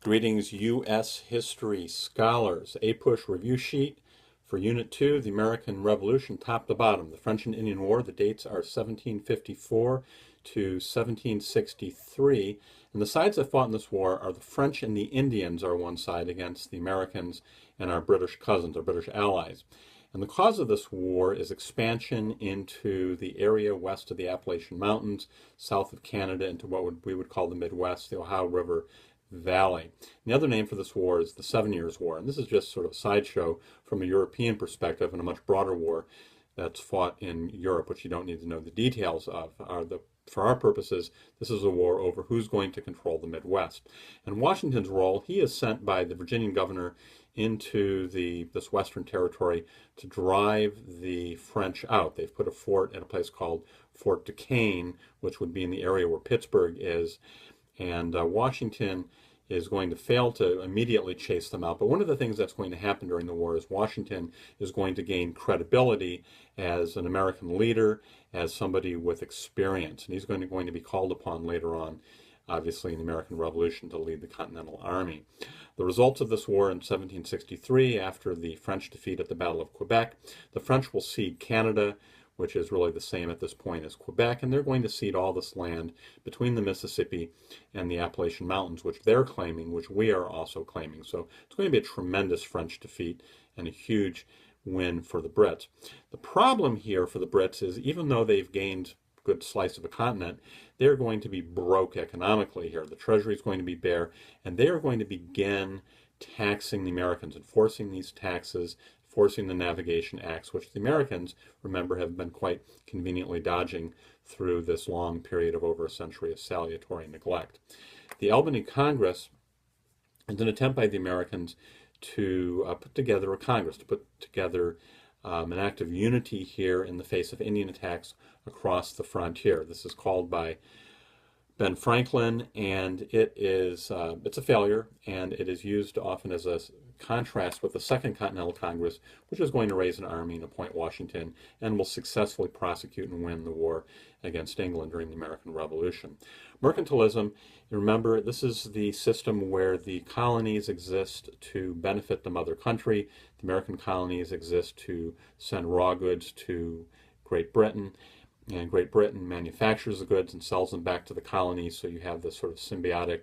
Greetings, U.S. history scholars. APUSH review sheet for Unit 2, the American Revolution, top to bottom. The French and Indian War, the dates are 1754 to 1763. And the sides that fought in this war are the French and the Indians are one side against the Americans and our British cousins, our British allies. And the cause of this war is expansion into the area west of the Appalachian Mountains, south of Canada, into what we would call the Midwest, the Ohio River Valley. And the other name for this war is the 7 Years' War. And this is just sort of a sideshow from a European perspective and a much broader war that's fought in Europe, which you don't need to know the details of. For our purposes, this is a war over who's going to control the Midwest. And Washington's role, he is sent by the Virginian governor into this western territory to drive the French out. They've put a fort at a place called Fort Duquesne, which would be in the area where Pittsburgh is. And Washington is going to fail to immediately chase them out. But one of the things that's going to happen during the war is Washington is going to gain credibility as an American leader, as somebody with experience. And he's going to be called upon later on, obviously, in the American Revolution to lead the Continental Army. The results of this war in 1763, after the French defeat at the Battle of Quebec, the French will cede Canada, which is really the same at this point as Quebec, and they're going to cede all this land between the Mississippi and the Appalachian Mountains, which they're claiming, which we are also claiming. So it's going to be a tremendous French defeat and a huge win for the Brits. The problem here for the Brits is even though they've gained a good slice of a continent, they're going to be broke economically here. The treasury is going to be bare, and they are going to begin taxing the Americans, enforcing these taxes, forcing the Navigation Acts, which the Americans, remember, have been quite conveniently dodging through this long period of over a century of salutary neglect. The Albany Congress is an attempt by the Americans to put together a Congress, to put together an act of unity here in the face of Indian attacks across the frontier. This is called by Ben Franklin, and it's a failure, and it is used often as a contrast with the Second Continental Congress, which is going to raise an army and appoint Washington, and will successfully prosecute and win the war against England during the American Revolution. Mercantilism, remember, this is the system where the colonies exist to benefit the mother country. The American colonies exist to send raw goods to Great Britain, and Great Britain manufactures the goods and sells them back to the colonies, so you have this sort of symbiotic,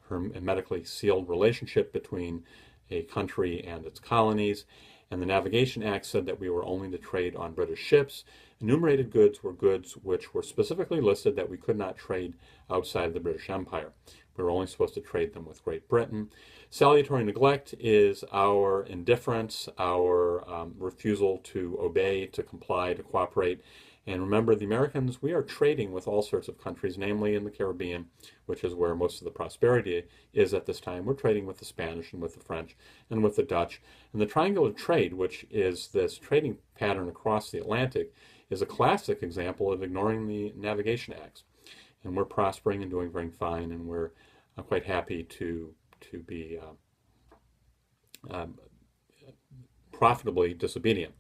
hermetically sealed relationship between a country and its colonies. And the Navigation Act said that we were only to trade on British ships. Enumerated goods were goods which were specifically listed that we could not trade outside the British Empire. We were only supposed to trade them with Great Britain. Salutary neglect is our indifference, our refusal to obey, to comply, to cooperate. And remember, the Americans, we are trading with all sorts of countries, namely in the Caribbean, which is where most of the prosperity is at this time. We're trading with the Spanish and with the French and with the Dutch. And the triangular trade, which is this trading pattern across the Atlantic, is a classic example of ignoring the Navigation Acts. And we're prospering and doing very fine, and we're quite happy to be profitably disobedient.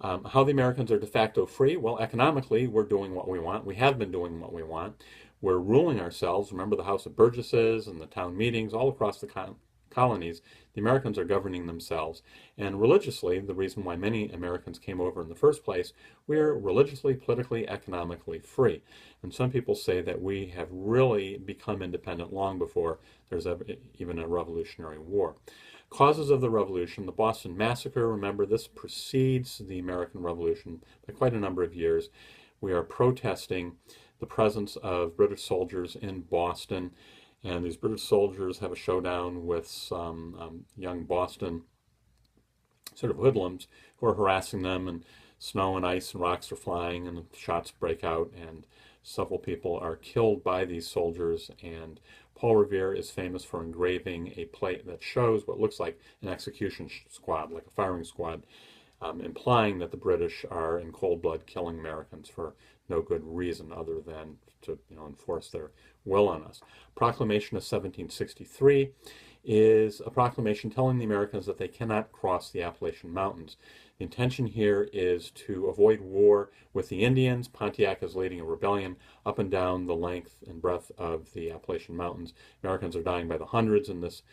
How the Americans are de facto free? Well, economically, we're doing what we want. We have been doing what we want. We're ruling ourselves. Remember the House of Burgesses and the town meetings all across the colonies. The Americans are governing themselves. And religiously, the reason why many Americans came over in the first place, we're religiously, politically, economically free. And some people say that we have really become independent long before there's even a Revolutionary War. Causes of the Revolution, the Boston Massacre, remember this precedes the American Revolution by quite a number of years. We are protesting the presence of British soldiers in Boston, and these British soldiers have a showdown with some young Boston sort of hoodlums who are harassing them, and snow and ice and rocks are flying, and shots break out, and several people are killed by these soldiers. And Paul Revere is famous for engraving a plate that shows what looks like an execution squad, like a firing squad, implying that the British are in cold blood killing Americans for no good reason other than to enforce their will on us. Proclamation of 1763 is a proclamation telling the Americans that they cannot cross the Appalachian Mountains. The intention here is to avoid war with the Indians. Pontiac is leading a rebellion up and down the length and breadth of the Appalachian Mountains. Americans are dying by the hundreds in this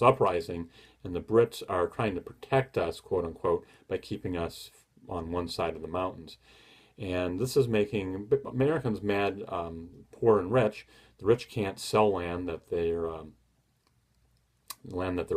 uprising, and the Brits are trying to protect us, quote unquote, by keeping us on one side of the mountains. And this is making Americans mad, poor and rich. The rich can't sell land that they're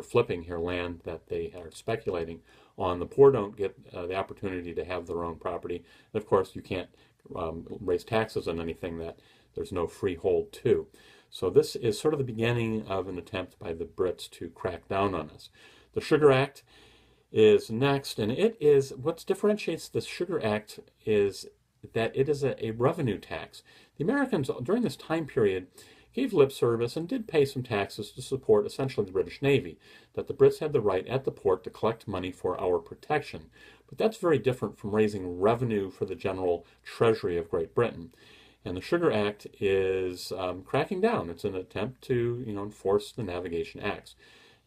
flipping here, land that they are speculating on. The poor don't get the opportunity to have their own property. And of course, you can't raise taxes on anything that there's no freehold to. So this is sort of the beginning of an attempt by the Brits to crack down on us. The Sugar Act is next, and it is, what differentiates the Sugar Act is that it is a revenue tax. The Americans during this time period gave lip service and did pay some taxes to support essentially the British Navy, that the Brits had the right at the port to collect money for our protection. But that's very different from raising revenue for the general treasury of Great Britain. And the Sugar Act is cracking down. It's an attempt to enforce the Navigation Acts.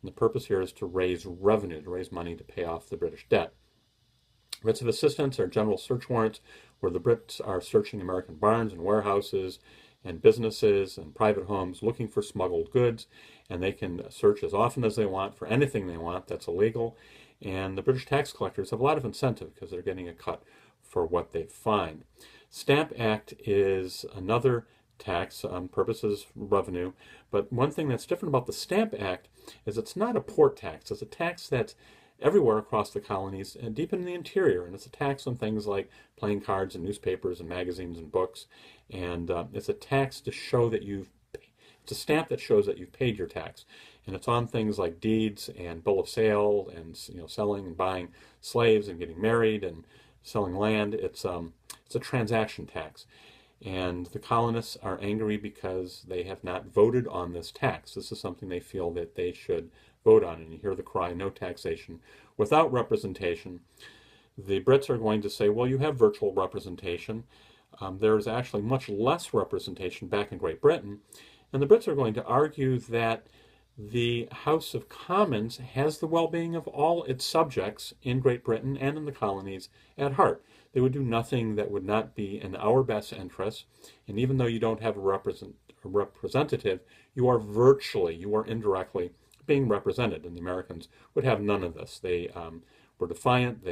And the purpose here is to raise revenue, to raise money to pay off the British debt. Writs of assistance are general search warrants where the Brits are searching American barns and warehouses and businesses and private homes looking for smuggled goods, and they can search as often as they want for anything they want that's illegal. And the British tax collectors have a lot of incentive because they're getting a cut for what they find. Stamp Act is another tax, purposes revenue, but one thing that's different about the Stamp Act is it's not a port tax. It's a tax that's everywhere across the colonies and deep in the interior, and it's a tax on things like playing cards and newspapers and magazines and books, and it's a tax to show that it's a stamp that shows that you've paid your tax, and it's on things like deeds and bill of sale and selling and buying slaves and getting married and selling land. It's a transaction tax. And the colonists are angry because they have not voted on this tax. This is something they feel that they should vote on. And you hear the cry, no taxation without representation. The Brits are going to say, well, you have virtual representation. There's actually much less representation back in Great Britain. And the Brits are going to argue that the House of Commons has the well-being of all its subjects in Great Britain and in the colonies at heart. They would do nothing that would not be in our best interest. And even though you don't have a representative, you are indirectly being represented. And the Americans would have none of this. They were defiant.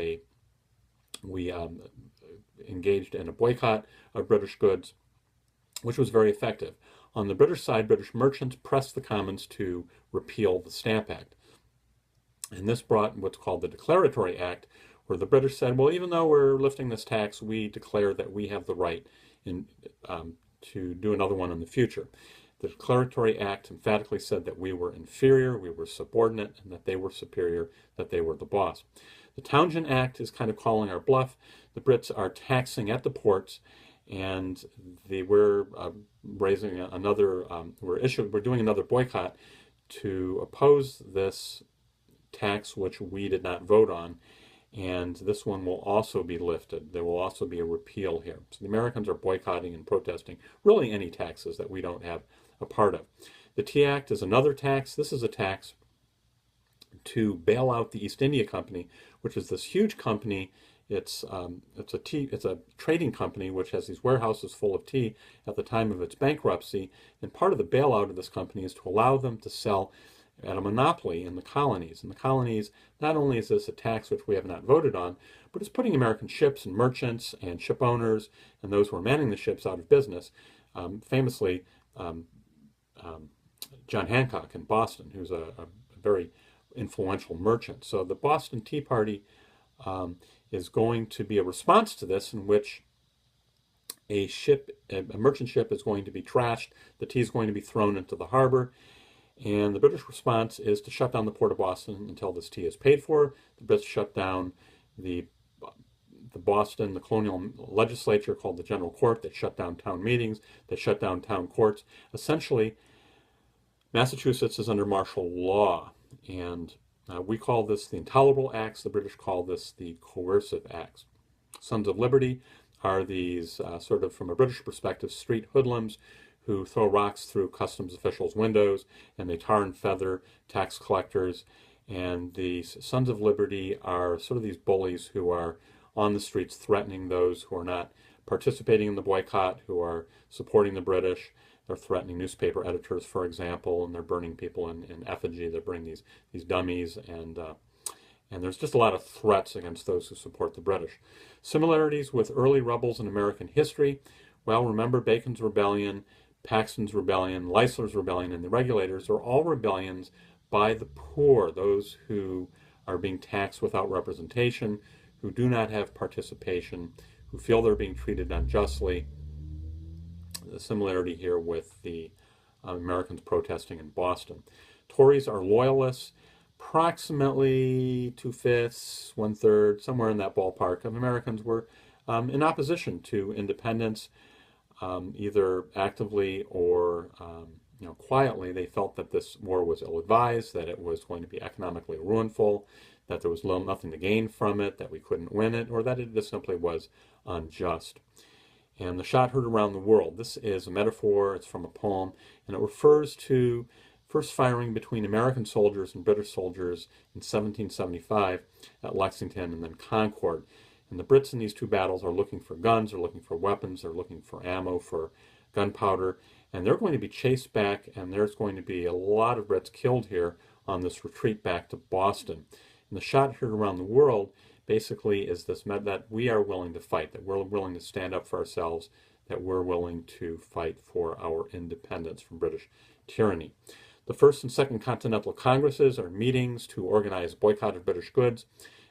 We engaged in a boycott of British goods, which was very effective. On the British side, British merchants pressed the Commons to repeal the Stamp Act. And this brought what's called the Declaratory Act, where the British said, well, even though we're lifting this tax, we declare that we have the right to do another one in the future. The Declaratory Act emphatically said that we were inferior, we were subordinate, and that they were superior, that they were the boss. The Townshend Act is kind of calling our bluff. The Brits are taxing at the ports, and we're doing another boycott to oppose this tax, which we did not vote on. And this one will also be lifted. There will also be a repeal here. So the Americans are boycotting and protesting really any taxes that we don't have a part of. The Tea Act is another tax. This is a tax to bail out the East India Company, which is this huge company. It's a trading company which has these warehouses full of tea at the time of its bankruptcy. And part of the bailout of this company is to allow them to sell at a monopoly in the colonies. In the colonies, not only is this a tax which we have not voted on, but it's putting American ships and merchants and ship owners and those who are manning the ships out of business. Famously, John Hancock in Boston, who's a very influential merchant. So the Boston Tea Party is going to be a response to this, in which a merchant ship is going to be trashed, the tea is going to be thrown into the harbor, and the British response is to shut down the port of Boston until this tea is paid for. The Brits shut down the colonial legislature called the General Court. They shut down town meetings. They shut down town courts. Essentially, Massachusetts is under martial law, and we call this the Intolerable Acts. The British call this the Coercive Acts. Sons of Liberty are these sort of, from a British perspective, street hoodlums who throw rocks through customs officials' windows, and they tar and feather tax collectors. And the Sons of Liberty are sort of these bullies who are on the streets threatening those who are not participating in the boycott, who are supporting the British. They're threatening newspaper editors, for example, and they're burning people in effigy. They're burning these dummies, and there's just a lot of threats against those who support the British. Similarities with early rebels in American history. Well, remember Bacon's Rebellion, Paxton's Rebellion, Leisler's Rebellion, and the Regulators are all rebellions by the poor, those who are being taxed without representation, who do not have participation, who feel they're being treated unjustly. The similarity here with the Americans protesting in Boston. Tories are loyalists. Approximately 2/5, 1/3, somewhere in that ballpark of Americans were in opposition to independence, either actively or quietly. They felt that this war was ill-advised, that it was going to be economically ruinful, that there was nothing to gain from it, that we couldn't win it, or that it just simply was unjust. And the shot heard around the world. This is a metaphor. It's from a poem, and it refers to first firing between American soldiers and British soldiers in 1775 at Lexington and then Concord. And the Brits in these two battles are looking for guns, they're looking for weapons, they're looking for ammo, for gunpowder, and they're going to be chased back, and there's going to be a lot of Brits killed here on this retreat back to Boston. And the shot heard around the world basically is this, that we are willing to fight, that we're willing to stand up for ourselves, that we're willing to fight for our independence from British tyranny. The First and Second Continental Congresses are meetings to organize boycott of British goods.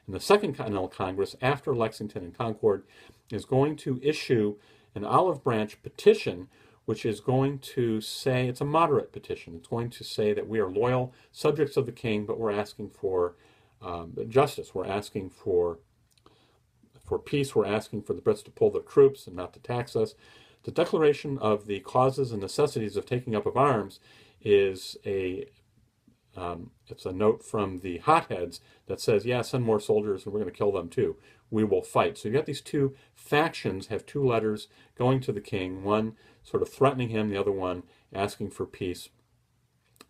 And the Second Continental Congress, after Lexington and Concord, is going to issue an olive branch petition, which is going to say, it's a moderate petition. It's going to say that we are loyal subjects of the king, but we're asking for justice. We're asking for peace. We're asking for the Brits to pull their troops and not to tax us. The declaration of the causes and necessities of taking up of arms is it's a note from the hotheads that says, yeah, send more soldiers and we're going to kill them too. We will fight. So you got these two factions have two letters going to the king, one sort of threatening him, the other one asking for peace.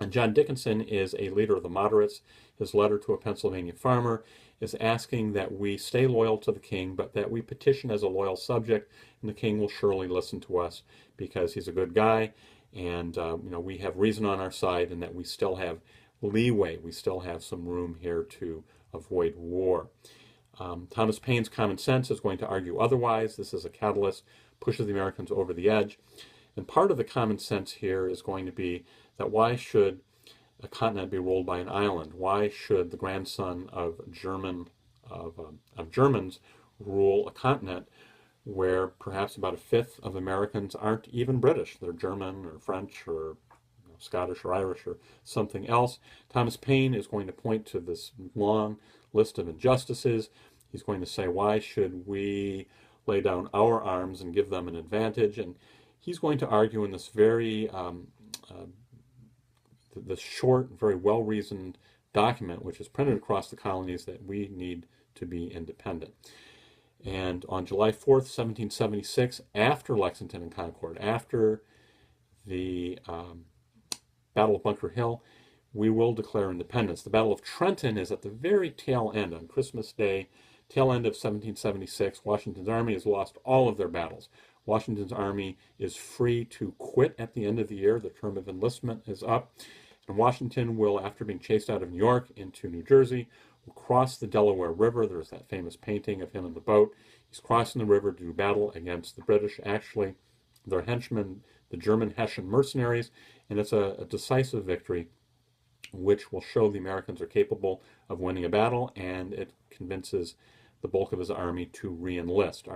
And John Dickinson is a leader of the moderates. His letter to a Pennsylvania farmer is asking that we stay loyal to the king, but that we petition as a loyal subject, and the king will surely listen to us because he's a good guy, and we have reason on our side, and that we still have leeway. We still have some room here to avoid war. Thomas Paine's Common Sense is going to argue otherwise. This is a catalyst, pushes the Americans over the edge. And part of the common sense here is going to be that why should a continent be ruled by an island? Why should the grandson of Germans rule a continent where perhaps about a fifth of Americans aren't even British? They're German or French or Scottish or Irish or something else. Thomas Paine is going to point to this long list of injustices. He's going to say, why should we lay down our arms and give them an advantage? And he's going to argue in this very this short, very well-reasoned document, which is printed across the colonies, that we need to be independent. And on July 4th, 1776, after Lexington and Concord, after the Battle of Bunker Hill, we will declare independence. The Battle of Trenton is at the very tail end, on Christmas Day, tail end of 1776. Washington's army has lost all of their battles. Washington's army is free to quit at the end of the year. The term of enlistment is up. And Washington will, after being chased out of New York into New Jersey, will cross the Delaware River. There's that famous painting of him in the boat. He's crossing the river to do battle against the British, actually their henchmen, the German Hessian mercenaries, and it's a decisive victory which will show the Americans are capable of winning a battle, and it convinces the bulk of his army to re-enlist.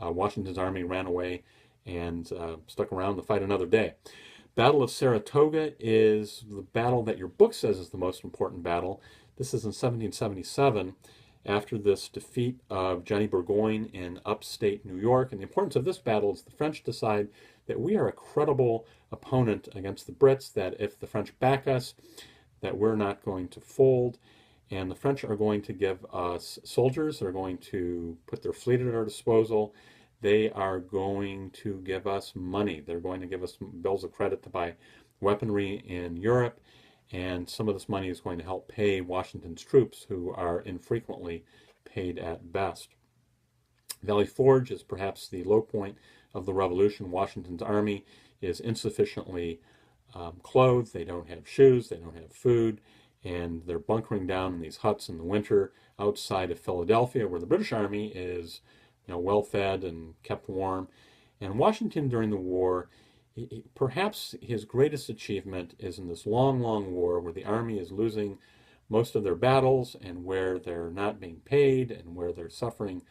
Washington's army ran away and stuck around to fight another day. Battle of Saratoga is the battle that your book says is the most important battle. This is in 1777, after this defeat of Johnny Burgoyne in upstate New York. And the importance of this battle is the French decide that we are a credible opponent against the Brits, that if the French back us, that we're not going to fold. And the French are going to give us soldiers. They're going to put their fleet at our disposal. they are going to give us money. They're going to give us bills of credit to buy weaponry in Europe, and some of this money is going to help pay Washington's troops, who are infrequently paid at best. Valley Forge is perhaps the low point of the revolution. Washington's army is insufficiently clothed. They don't have shoes. They don't have food. And they're bunkering down in these huts in the winter outside of Philadelphia, where the British Army is, well fed and kept warm. And Washington during the war, perhaps his greatest achievement is in this long, long war where the army is losing most of their battles and where they're not being paid and where they're suffering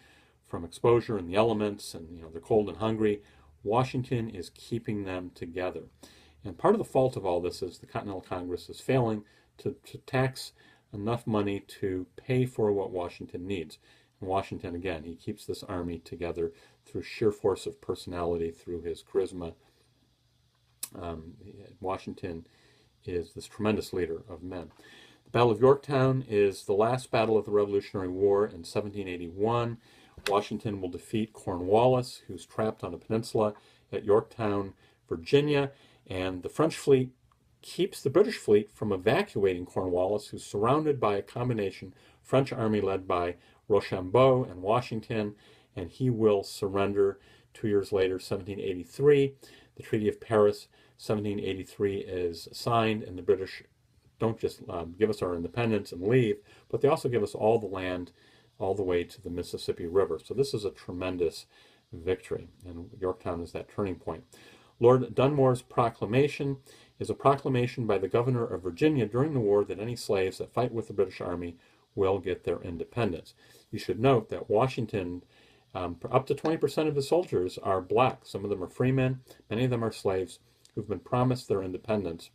from exposure in the elements and they're cold and hungry. Washington is keeping them together. And part of the fault of all this is the Continental Congress is failing to tax enough money to pay for what Washington needs. And Washington, again, he keeps this army together through sheer force of personality, through his charisma. Washington is this tremendous leader of men. The Battle of Yorktown is the last battle of the Revolutionary War in 1781. Washington will defeat Cornwallis, who's trapped on a peninsula at Yorktown, Virginia, and the French fleet keeps the British fleet from evacuating Cornwallis, who's surrounded by a combination French army led by Rochambeau and Washington, and he will surrender 2 years later, 1783. The Treaty of Paris, 1783, is signed, and the British don't just give us our independence and leave, but they also give us all the land all the way to the Mississippi River. So this is a tremendous victory, and Yorktown is that turning point. Lord Dunmore's proclamation is a proclamation by the governor of Virginia during the war that any slaves that fight with the British Army will get their independence. You should note that Washington, up to 20% of his soldiers are black. Some of them are freemen. Many of them are slaves who've been promised their independence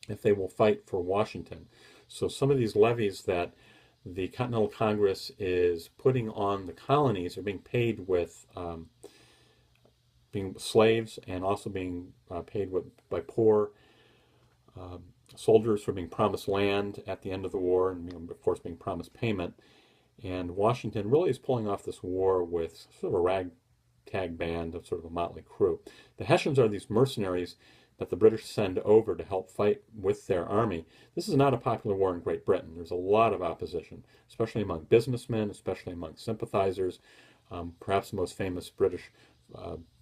if they will fight for Washington. So some of these levies that the Continental Congress is putting on the colonies are being paid with being slaves, and also being paid by poor soldiers for being promised land at the end of the war, and of course being promised payment. And Washington really is pulling off this war with sort of a ragtag band of sort of a motley crew. The Hessians are these mercenaries that the British send over to help fight with their army. This is not a popular war in Great Britain. There's a lot of opposition, especially among businessmen, especially among sympathizers. Perhaps the most famous British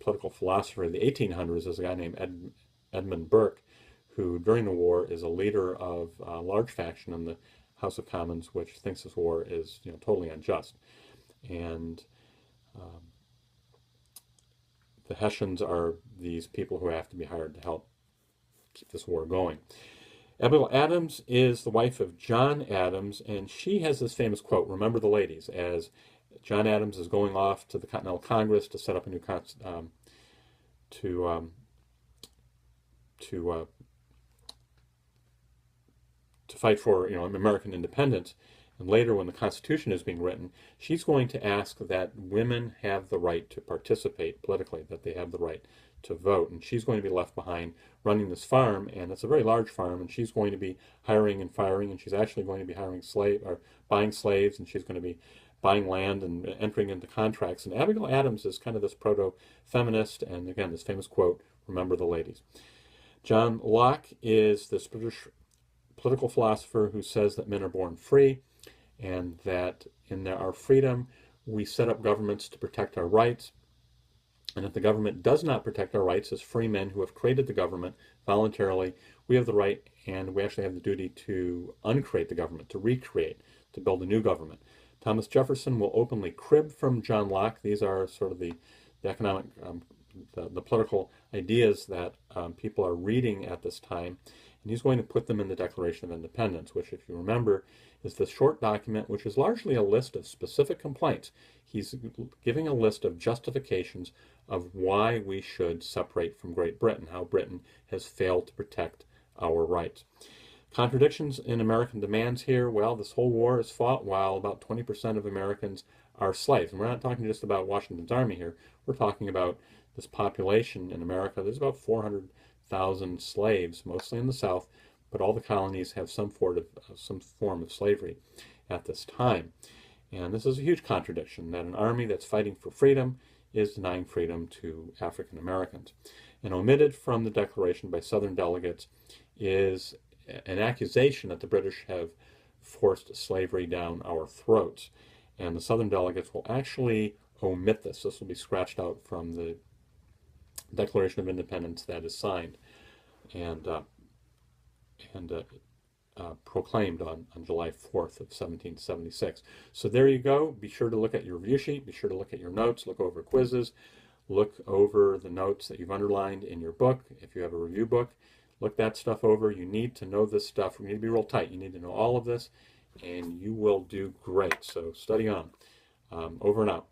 political philosopher of the 1800s is a guy named Edmund Burke, who during the war is a leader of a large faction in the House of Commons, which thinks this war is totally unjust. And the Hessians are these people who have to be hired to help keep this war going. Abigail Adams is the wife of John Adams, and she has this famous quote, "Remember the ladies," as John Adams is going off to the Continental Congress to set up a new to fight for American independence. And later, when the Constitution is being written, she's going to ask that women have the right to participate politically, that they have the right to vote. And she's going to be left behind running this farm, and it's a very large farm, and she's going to be hiring and firing, and she's actually going to be buying slaves, and she's going to be buying land and entering into contracts. And Abigail Adams is kind of this proto-feminist, and again, this famous quote, "Remember the ladies." John Locke is this British political philosopher who says that men are born free, and that in our freedom we set up governments to protect our rights. And if the government does not protect our rights as free men who have created the government voluntarily, we have the right and we actually have the duty to uncreate the government, to recreate, to build a new government. Thomas Jefferson will openly crib from John Locke. These are sort of the economic, the political ideas that people are reading at this time. And he's going to put them in the Declaration of Independence, which, if you remember, is this short document, which is largely a list of specific complaints. He's giving a list of justifications of why we should separate from Great Britain, how Britain has failed to protect our rights. Contradictions in American demands here. Well, this whole war is fought while about 20% of Americans are slaves. And we're not talking just about Washington's army here. We're talking about this population in America. There's about 400,000 slaves, mostly in the South, but all the colonies have some form of slavery at this time. And this is a huge contradiction, that an army that's fighting for freedom is denying freedom to African Americans. And omitted from the declaration by Southern delegates is an accusation that the British have forced slavery down our throats. And the Southern delegates will actually omit this. This will be scratched out from the Declaration of Independence that is signed and proclaimed on July 4th of 1776. So there you go. Be sure to look at your review sheet. Be sure to look at your notes. Look over quizzes. Look over the notes that you've underlined in your book. If you have a review book, look that stuff over. You need to know this stuff. You need to be real tight. You need to know all of this, and you will do great. So study on. Over and out.